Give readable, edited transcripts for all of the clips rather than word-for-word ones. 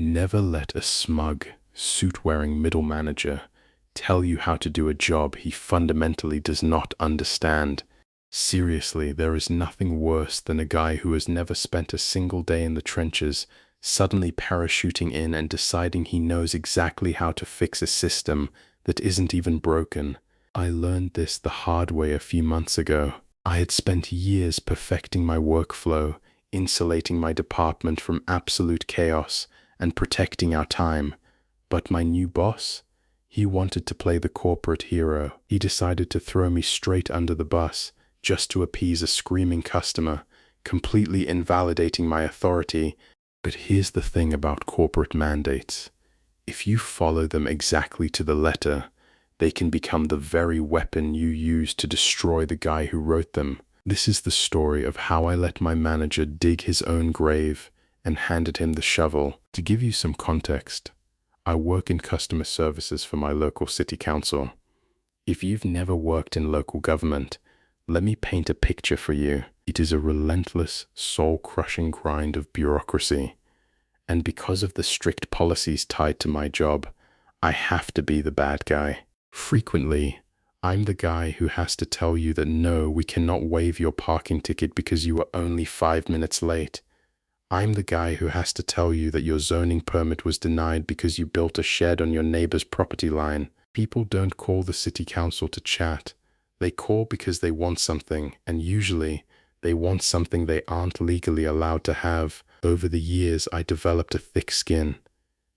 Never let a smug, suit-wearing middle manager tell you how to do a job he fundamentally does not understand. Seriously, there is nothing worse than a guy who has never spent a single day in the trenches suddenly parachuting in and deciding he knows exactly how to fix a system that isn't even broken. I learned this the hard way a few months ago. I had spent years perfecting my workflow, insulating my department from absolute chaos, and protecting our time. But my new boss? He wanted to play the corporate hero. He decided to throw me straight under the bus just to appease a screaming customer, completely invalidating my authority. But here's the thing about corporate mandates. If you follow them exactly to the letter, they can become the very weapon you use to destroy the guy who wrote them. This is the story of how I let my manager dig his own grave and handed him the shovel. To give you some context, I work in customer services for my local city council. If you've never worked in local government, let me paint a picture for you. It is a relentless, soul-crushing grind of bureaucracy. And because of the strict policies tied to my job, I have to be the bad guy. Frequently, I'm the guy who has to tell you that no, we cannot waive your parking ticket because you were only 5 minutes late. I'm the guy who has to tell you that your zoning permit was denied because you built a shed on your neighbor's property line. People don't call the city council to chat. They call because they want something, and usually, they want something they aren't legally allowed to have. Over the years, I developed a thick skin.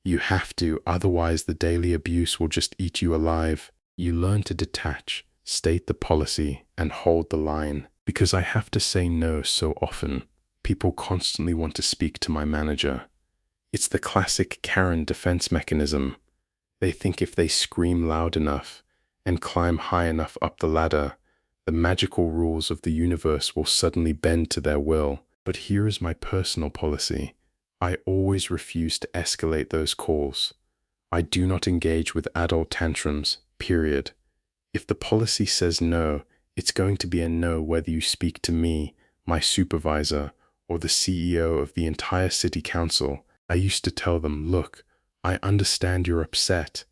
You have to, otherwise the daily abuse will just eat you alive. You learn to detach, state the policy, and hold the line. Because I have to say no so often, people constantly want to speak to my manager. It's the classic Karen defense mechanism. They think if they scream loud enough and climb high enough up the ladder, the magical rules of the universe will suddenly bend to their will. But here is my personal policy. I always refuse to escalate those calls. I do not engage with adult tantrums, period. If the policy says no, it's going to be a no whether you speak to me, my supervisor, or the CEO of the entire city council. I used to tell them, look, I understand you're upset,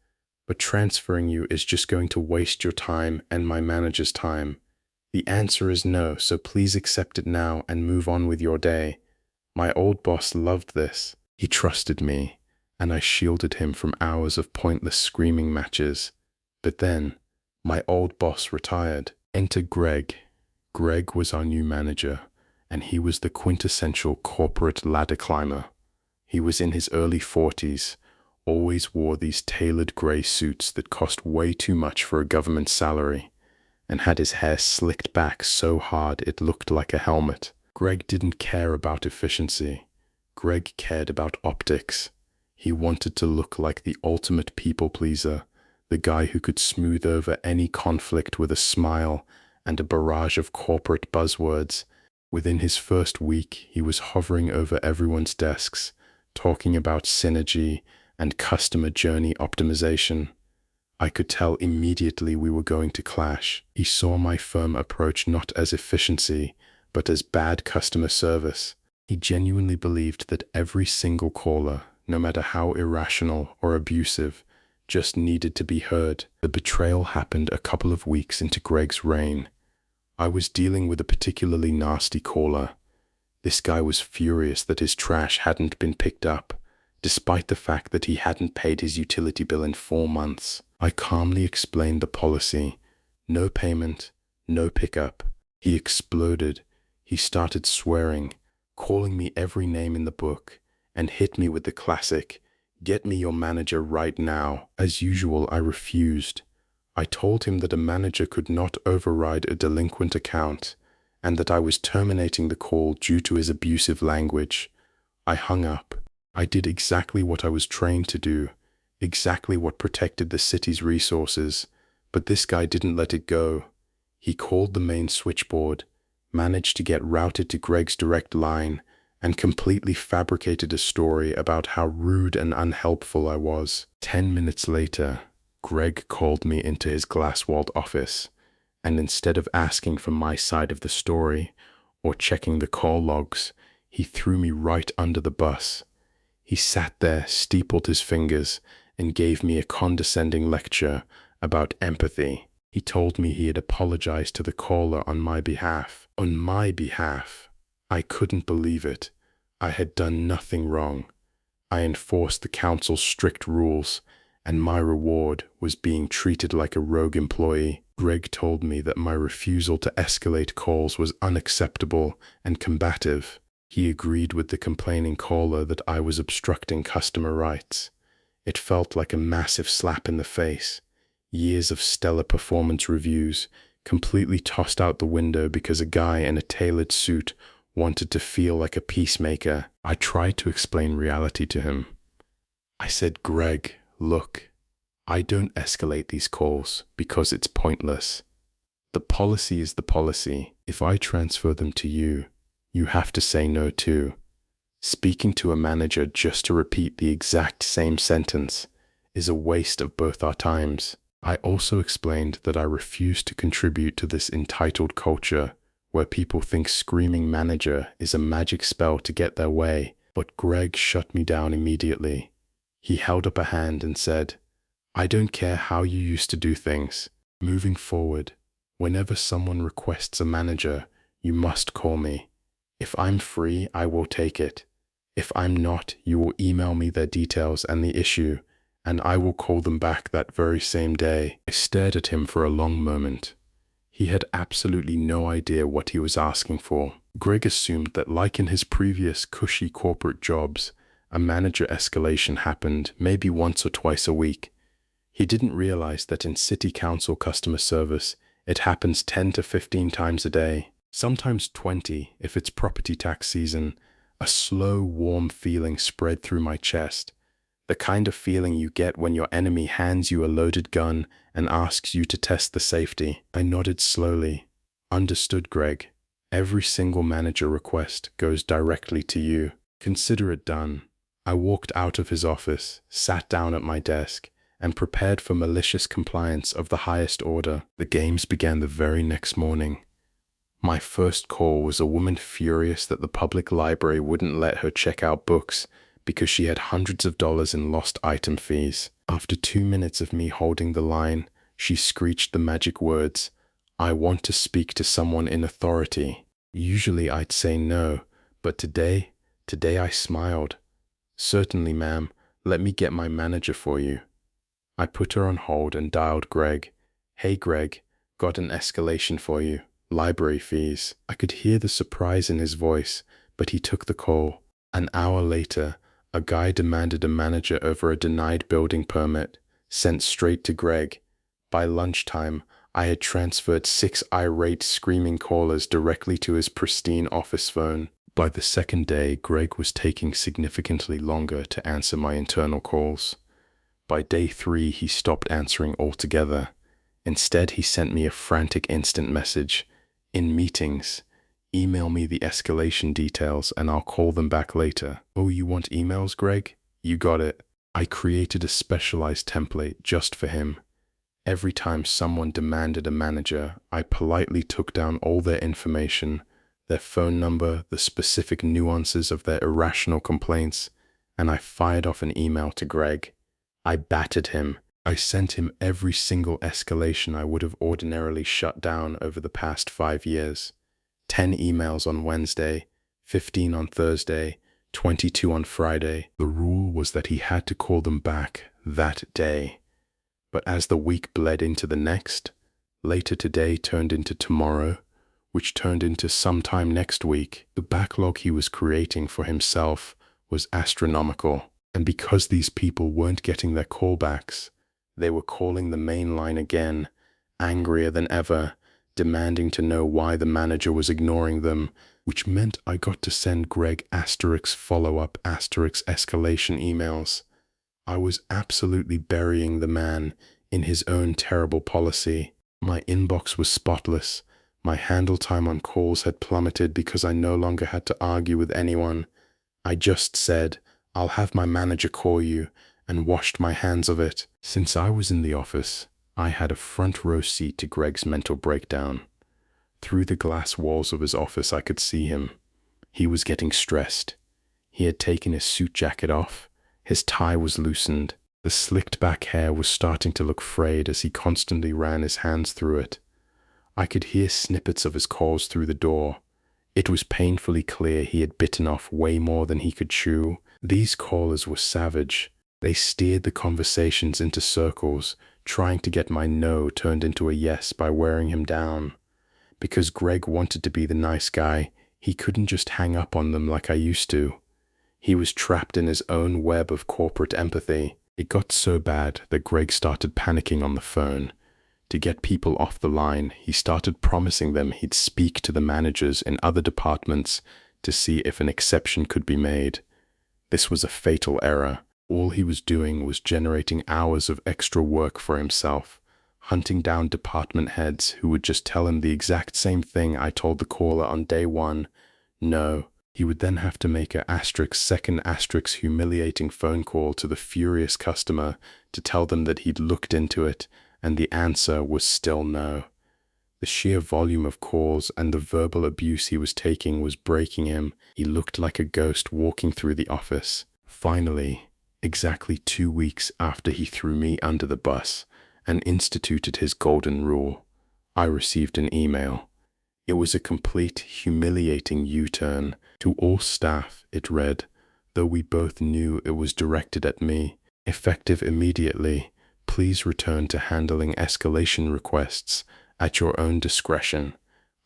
but transferring you is just going to waste your time and my manager's time. The answer is no, so please accept it now and move on with your day. My old boss loved this. He trusted me, and I shielded him from hours of pointless screaming matches. But then, my old boss retired. Enter Greg. Greg was our new manager, and he was the quintessential corporate ladder climber. He was in his early 40s, always wore these tailored gray suits that cost way too much for a government salary, and had his hair slicked back so hard it looked like a helmet. Greg didn't care about efficiency. Greg cared about optics. He wanted to look like the ultimate people pleaser, the guy who could smooth over any conflict with a smile and a barrage of corporate buzzwords. Within his first week, he was hovering over everyone's desks, talking about synergy and customer journey optimization. I could tell immediately we were going to clash. He saw my firm approach not as efficiency, but as bad customer service. He genuinely believed that every single caller, no matter how irrational or abusive, just needed to be heard. The betrayal happened a couple of weeks into Greg's reign. I was dealing with a particularly nasty caller. This guy was furious that his trash hadn't been picked up, despite the fact that he hadn't paid his utility bill in 4 months. I calmly explained the policy. No payment, no pickup. He exploded. He started swearing, calling me every name in the book, and hit me with the classic, "Get me your manager right now." As usual, I refused. I told him that a manager could not override a delinquent account, and that I was terminating the call due to his abusive language. I hung up. I did exactly what I was trained to do, exactly what protected the city's resources, but this guy didn't let it go. He called the main switchboard, managed to get routed to Greg's direct line, and completely fabricated a story about how rude and unhelpful I was. 10 minutes later, Greg called me into his glass-walled office, and instead of asking for my side of the story or checking the call logs, he threw me right under the bus. He sat there, steepled his fingers, and gave me a condescending lecture about empathy. He told me he had apologized to the caller on my behalf. On my behalf. I couldn't believe it. I had done nothing wrong. I enforced the council's strict rules, and my reward was being treated like a rogue employee. Greg told me that my refusal to escalate calls was unacceptable and combative. He agreed with the complaining caller that I was obstructing customer rights. It felt like a massive slap in the face. Years of stellar performance reviews completely tossed out the window because a guy in a tailored suit wanted to feel like a peacemaker. I tried to explain reality to him. I said, Greg, look, I don't escalate these calls because it's pointless. The policy is the policy. If I transfer them to you, you have to say no too. Speaking to a manager just to repeat the exact same sentence is a waste of both our times. I also explained that I refuse to contribute to this entitled culture where people think screaming manager is a magic spell to get their way, but Greg shut me down immediately. He held up a hand and said, I don't care how you used to do things. Moving forward, whenever someone requests a manager, you must call me. If I'm free, I will take it. If I'm not, you will email me their details and the issue, and I will call them back that very same day. I stared at him for a long moment. He had absolutely no idea what he was asking for. Greg assumed that, like in his previous cushy corporate jobs, a manager escalation happened maybe once or twice a week. He didn't realize that in city council customer service, it happens 10 to 15 times a day, sometimes 20 if it's property tax season. A slow, warm feeling spread through my chest. The kind of feeling you get when your enemy hands you a loaded gun and asks you to test the safety. I nodded slowly. Understood, Greg. Every single manager request goes directly to you. Consider it done. I walked out of his office, sat down at my desk, and prepared for malicious compliance of the highest order. The games began the very next morning. My first call was a woman furious that the public library wouldn't let her check out books because she had hundreds of dollars in lost item fees. After 2 minutes of me holding the line, she screeched the magic words, I want to speak to someone in authority. Usually I'd say no, but today I smiled. Certainly, ma'am, let me get my manager for you. I put her on hold and dialed Greg. Hey Greg, got an escalation for you. Library fees. I could hear the surprise in his voice, but he took the call. An hour later, a guy demanded a manager over a denied building permit, sent straight to Greg. By lunchtime, I had transferred 6 irate screaming callers directly to his pristine office phone. By the second day, Greg was taking significantly longer to answer my internal calls. By day 3, he stopped answering altogether. Instead, he sent me a frantic instant message. In meetings, email me the escalation details and I'll call them back later. Oh, you want emails, Greg? You got it. I created a specialized template just for him. Every time someone demanded a manager, I politely took down all their information, their phone number, the specific nuances of their irrational complaints, and I fired off an email to Greg. I battered him. I sent him every single escalation I would have ordinarily shut down over the past 5 years. 10 emails on Wednesday, 15 on Thursday, 22 on Friday. The rule was that he had to call them back that day. But as the week bled into the next, later today turned into tomorrow, which turned into sometime next week, the backlog he was creating for himself was astronomical. And because these people weren't getting their callbacks, they were calling the main line again, angrier than ever, demanding to know why the manager was ignoring them, which meant I got to send Greg * follow-up * escalation emails. I was absolutely burying the man in his own terrible policy. My inbox was spotless. My handle time on calls had plummeted because I no longer had to argue with anyone. I just said, I'll have my manager call you, and washed my hands of it. Since I was in the office, I had a front row seat to Greg's mental breakdown. Through the glass walls of his office, I could see him. He was getting stressed. He had taken his suit jacket off. His tie was loosened. The slicked back hair was starting to look frayed as he constantly ran his hands through it. I could hear snippets of his calls through the door. It was painfully clear he had bitten off way more than he could chew. These callers were savage. They steered the conversations into circles, trying to get my no turned into a yes by wearing him down. Because Greg wanted to be the nice guy, he couldn't just hang up on them like I used to. He was trapped in his own web of corporate empathy. It got so bad that Greg started panicking on the phone. To get people off the line, he started promising them he'd speak to the managers in other departments to see if an exception could be made. This was a fatal error. All he was doing was generating hours of extra work for himself, hunting down department heads who would just tell him the exact same thing I told the caller on day one. No. He would then have to make a second humiliating phone call to the furious customer to tell them that he'd looked into it, and the answer was still no. The sheer volume of calls and the verbal abuse he was taking was breaking him. He looked like a ghost walking through the office. Finally, exactly 2 weeks after he threw me under the bus and instituted his golden rule, I received an email. It was a complete, humiliating U-turn. To all staff, it read, though we both knew it was directed at me, effective immediately, please return to handling escalation requests at your own discretion.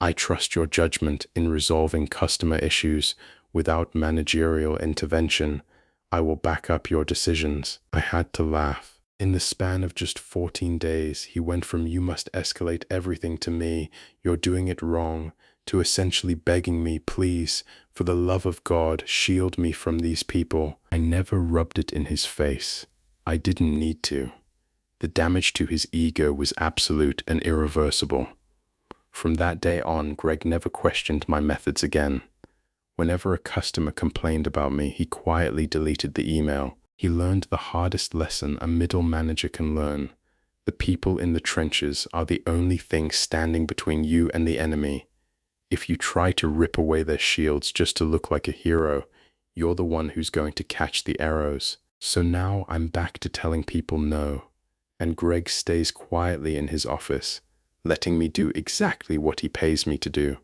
I trust your judgment in resolving customer issues without managerial intervention. I will back up your decisions. I had to laugh. In the span of just 14 days, he went from "you must escalate everything" to me, "you're doing it wrong," to essentially begging me, "Please, for the love of God, shield me from these people." I never rubbed it in his face. I didn't need to. The damage to his ego was absolute and irreversible. From that day on, Greg never questioned my methods again. Whenever a customer complained about me, he quietly deleted the email. He learned the hardest lesson a middle manager can learn. The people in the trenches are the only thing standing between you and the enemy. If you try to rip away their shields just to look like a hero, you're the one who's going to catch the arrows. So now I'm back to telling people no, and Greg stays quietly in his office, letting me do exactly what he pays me to do.